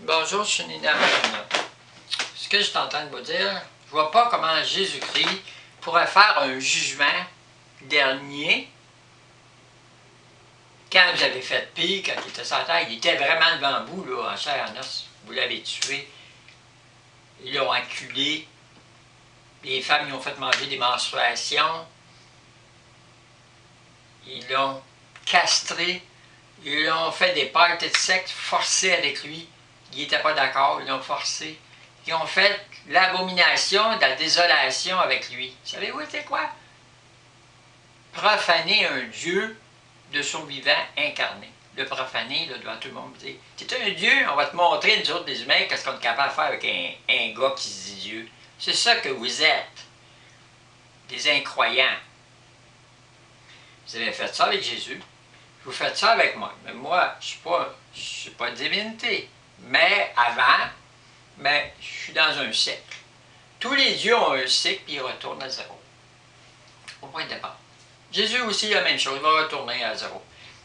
Bonjour, je suis Nina. Ce que je suis en train de vous dire, je ne vois pas comment Jésus-Christ pourrait faire un jugement dernier quand vous avez fait pire, quand il était sur la terre. Il était vraiment devant vous, là, en chair et en os. Vous l'avez tué. Ils l'ont acculé. Les femmes lui ont fait manger des menstruations. Ils l'ont castré. Ils l'ont fait des parties de sexe forcées avec lui. Il n'était pas d'accord, ils l'ont forcé. Ils ont fait l'abomination de la désolation avec lui. Savez-vous c'est quoi? Profaner un Dieu de son vivant incarné. Le profaner, là, devant tout le monde, dire « T'es un Dieu, on va te montrer, nous autres, des humains, qu'est-ce qu'on est capable de faire avec un gars qui se dit Dieu. » C'est ça que vous êtes, des incroyants. Vous avez fait ça avec Jésus, vous faites ça avec moi. Mais moi, je ne suis pas une divinité. Mais avant, je suis dans un cycle. Tous les dieux ont un cycle, puis ils retournent à zéro. Au point de départ. Jésus aussi, la même chose, il va retourner à zéro.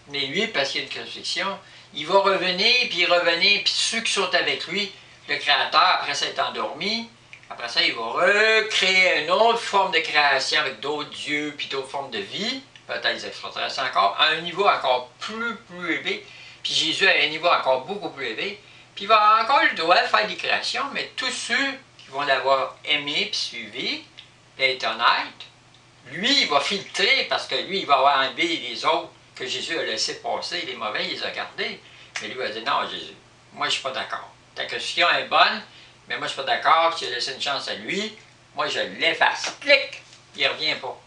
Mais lui, parce qu'il y a une crucifixion, il va revenir, puis ceux qui sont avec lui, le Créateur, après ça, est endormi. Après ça, il va recréer une autre forme de création avec d'autres dieux, puis d'autres formes de vie, peut-être des extraterrestres encore, à un niveau encore plus élevé. Puis Jésus a un niveau encore beaucoup plus élevé. Puis il va avoir encore le droit de faire des créations, mais tous ceux qui vont l'avoir aimé puis suivi, puis être honnête, lui, il va filtrer parce que lui, il va avoir enlevé les autres que Jésus a laissé passer, les mauvais, il les a gardés. Mais lui, il va dire non, Jésus, moi, je ne suis pas d'accord. Ta question est bonne, mais moi, je ne suis pas d'accord, tu as laissé une chance à lui, moi, je l'efface. Clic! Il ne revient pas.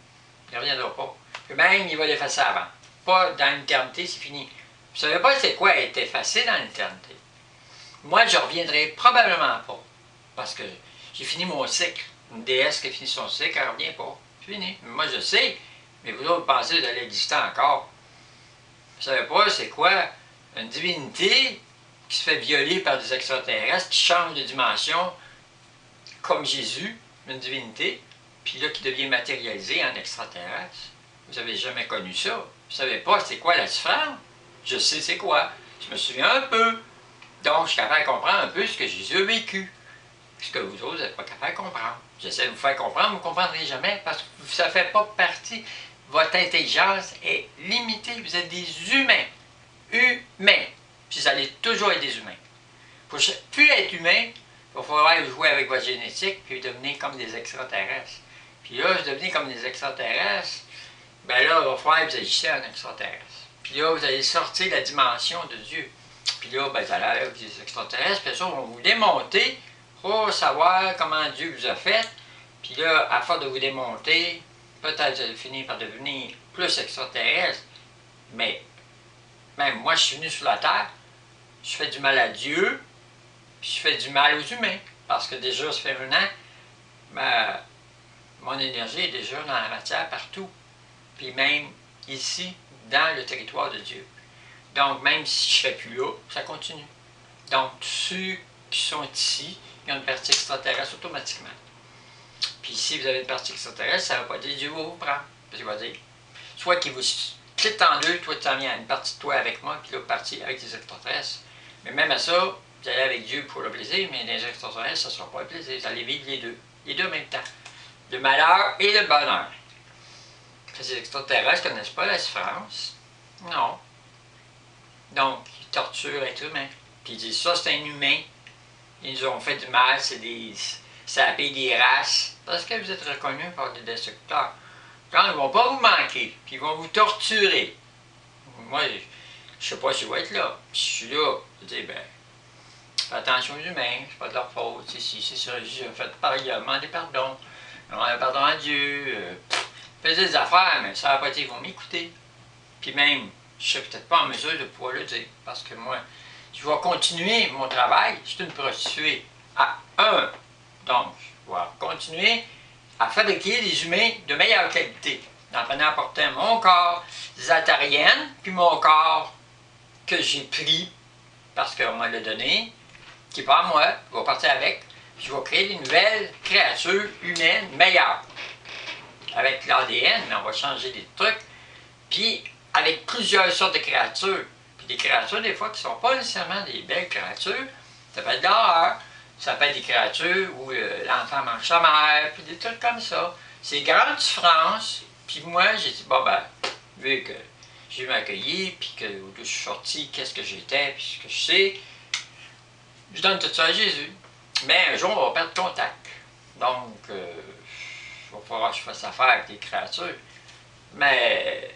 Il ne reviendra pas. Puis même, il va l'effacer avant. Pas dans l'éternité, c'est fini. Vous ne savez pas c'est quoi être effacé dans l'éternité. Moi, je ne reviendrai probablement pas, parce que j'ai fini mon cycle. Une déesse qui a fini son cycle, elle ne revient pas. C'est fini. Mais moi, je sais, mais vous autres pensez que vous allez exister encore. Vous ne savez pas c'est quoi une divinité qui se fait violer par des extraterrestres, qui change de dimension, comme Jésus, une divinité, puis là, qui devient matérialisée en extraterrestre. Vous n'avez jamais connu ça. Vous ne savez pas c'est quoi la différence. Je sais c'est quoi. Je me souviens un peu. Donc, je suis capable de comprendre un peu ce que Jésus a vécu. Ce que vous autres, vous n'êtes pas capable de comprendre. J'essaie de vous faire comprendre, vous ne comprendrez jamais parce que ça ne fait pas partie. Votre intelligence est limitée. Vous êtes des humains. Humains. Puis vous allez toujours être des humains. Pour ne plus être humain, il va falloir jouer avec votre génétique puis devenir comme des extraterrestres. Puis là, vous devenez comme des extraterrestres, ben là, il va falloir que vous agissiez en extraterrestre. Puis là, vous allez sortir de la dimension de Dieu. Puis là, ben, vous allez avec des extraterrestres, puis ça, on va vous démonter pour savoir comment Dieu vous a fait. Puis là, à force de vous démonter, peut-être vous allez finir par devenir plus extraterrestre. Mais même moi, je suis venu sur la Terre, je fais du mal à Dieu, puis je fais du mal aux humains. Parce que déjà, ça fait 1 an, mon énergie est déjà dans la matière partout. Puis même ici, dans le territoire de Dieu. Donc, même si je ne fais plus là, ça continue. Donc, ceux qui sont ici, ils ont une partie extraterrestre automatiquement. Puis si vous avez une partie extraterrestre, ça ne va pas dire Dieu va vous prendre. Parce qu'il va dire, soit qu'il vous split en deux, toi tu t'en viens une partie de toi avec moi, puis l'autre partie avec des extraterrestres. Mais même à ça, vous allez avec Dieu pour le plaisir, mais les extraterrestres, ça ne sera pas le plaisir. Vous allez vivre les deux en même temps. Le malheur et le bonheur. Les extraterrestres ne connaissent pas la différence. Non. Donc, ils torturent l'être humain. Puis ils disent, ça c'est un humain. Ils nous ont fait du mal, ça appelle des races. Parce que vous êtes reconnus par des destructeurs. Quand ils ne vont pas vous manquer, puis ils vont vous torturer. Moi, je ne sais pas si je vais être là. Je suis là, je dis, ben, fais attention aux humains, c'est pas de leur faute. Si c'est ça, j'ai fait pareil, demandez pardon. Demandez pardon à Dieu. Faites des affaires, mais ça va pas dire qu'ils vont m'écouter. Puis même, je ne serai peut-être pas en mesure de pouvoir le dire. Parce que moi, je vais continuer mon travail. Je suis une prostituée à 1. Donc, je vais continuer à fabriquer des humains de meilleure qualité. En prenant à porter mon corps zatarienne, puis mon corps que j'ai pris parce qu'on m'a le donné, qui n'est pas à moi, je vais partir avec. Je vais créer des nouvelles créatures humaines meilleures. Avec l'ADN, mais on va changer des trucs. Puis, avec plusieurs sortes de créatures. Puis des créatures, des fois, qui ne sont pas nécessairement des belles créatures, Ça peut être dehors, ça peut être des créatures où l'enfant mange sa mère, puis des trucs comme ça. C'est grande souffrance. Puis moi, j'ai dit, bon ben, vu que j'ai m'accueilli, puis que je suis sorti, qu'est-ce que j'étais, puis ce que je sais, je donne tout ça à Jésus. Mais un jour, on va perdre contact. Donc, il va falloir que je fasse affaire avec les créatures. Mais,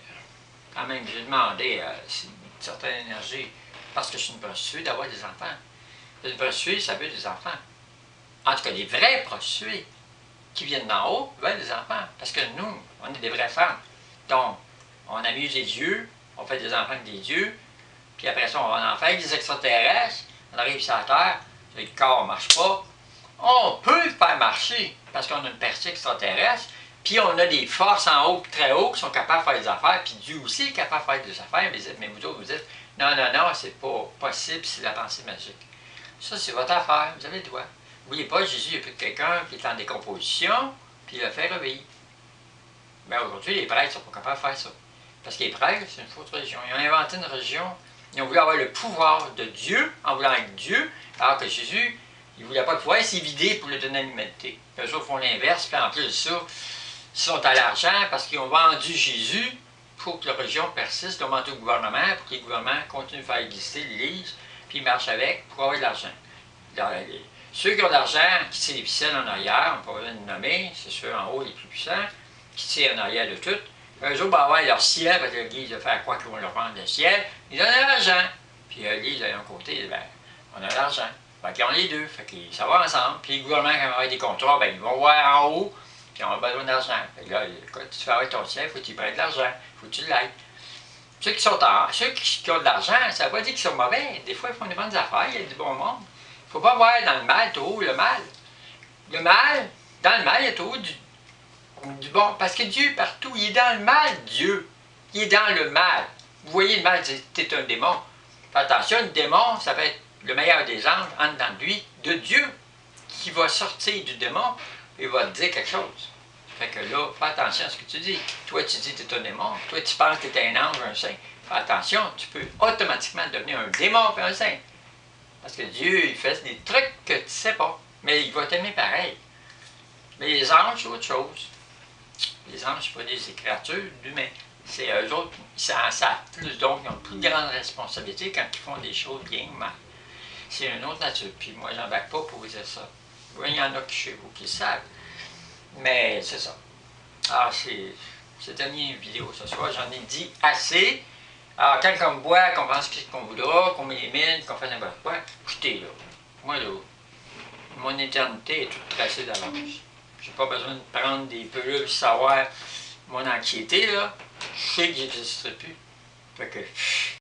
quand même, j'ai demandé une certaine énergie, parce que je suis une prostituée, d'avoir des enfants. Une prostituée, ça veut des enfants. En tout cas, des vrais prostituées qui viennent d'en haut veulent des enfants. Parce que nous, on est des vraies femmes. Donc, on amuse les dieux, on fait des enfants avec des dieux, puis après ça, on va en faire avec des extraterrestres, on arrive sur la Terre, le corps ne marche pas. On peut le faire marcher, parce qu'on a une partie extraterrestre, puis on a des forces en haut, très haut, qui sont capables de faire des affaires, puis Dieu aussi est capable de faire des affaires, mais vous autres, vous dites, non, non, non, c'est pas possible, c'est la pensée magique. Ça, c'est votre affaire, vous avez le droit. N'oubliez pas, Jésus, il a pris quelqu'un qui est en décomposition, puis il l'a fait réveiller. Mais aujourd'hui, les prêtres ne sont pas capables de faire ça. Parce que les prêtres, c'est une fausse religion. Ils ont inventé une religion, ils ont voulu avoir le pouvoir de Dieu, en voulant être Dieu, alors que Jésus, il ne voulait pas le pouvoir, il s'est vidé pour lui donner l'humanité. Eux autres font l'inverse, puis en plus de ça, ils sont à l'argent parce qu'ils ont vendu Jésus pour que la religion persiste, ils ont vendu au gouvernement, pour que les gouvernements continuent de faire exister l'Église, puis ils marchent avec pour avoir de l'argent. Ceux qui ont de l'argent, qui tirent les ficelles en arrière, on peut pas les nommer, c'est ceux en haut les plus puissants, qui tirent en arrière de tout. Eux autres vont avoir leur ciel, parce que l'Église va faire quoi qu'ils vont leur vendre le ciel, ils donnent de l'argent. Puis l'Église, de l'autre côté, ben, on a de l'argent. Fait qu'ils ont les deux, fait que ça va ensemble. Puis les gouvernements, quand ils vont avoir des contrats, ben, ils vont voir en haut, puis on a besoin d'argent. Fait que là, quand tu fais avec ton ciel, il faut que tu prêtes de l'argent, il faut que tu l'aides. Ceux qui ont de l'argent, ça ne veut pas dire qu'ils sont mauvais. Des fois, ils font des bonnes affaires, il y a du bon monde. Il ne faut pas voir dans le mal toujours le mal. Le mal, dans le mal, il y a toujours du bon. Parce que Dieu, partout, il est dans le mal, Dieu. Il est dans le mal. Vous voyez, le mal, c'est un démon. Faites attention, le démon, ça peut être le meilleur des anges, entre dans lui, de Dieu, qui va sortir du démon et va te dire quelque chose. Fait que là, fais attention à ce que tu dis. Toi, tu dis que tu es un démon. Toi, tu penses que tu es un ange, un saint. Fais attention, tu peux automatiquement devenir un démon et un saint. Parce que Dieu, il fait des trucs que tu ne sais pas. Mais il va t'aimer pareil. Mais les anges, c'est autre chose. Les anges, ce pas des créatures d'humains. C'est eux autres, ils en savent plus, donc ils ont plus de grandes responsabilités quand ils font des choses bien ou mal. C'est une autre nature. Puis moi, j'embarque pas pour vous dire ça. Oui, il y en a qui chez vous qui le savent. Mais c'est ça. Alors, c'était une vidéo ce soir, j'en ai dit assez. Alors, quand on me boit, qu'on pense ce qu'on voudra, qu'on m'élimine, qu'on fait n'importe quoi, écoutez, là, moi, là, mon éternité est toute tracée d'avance. J'ai pas besoin de prendre des pilules pour savoir mon anxiété, là. Je sais que j'existerai plus. Fait que...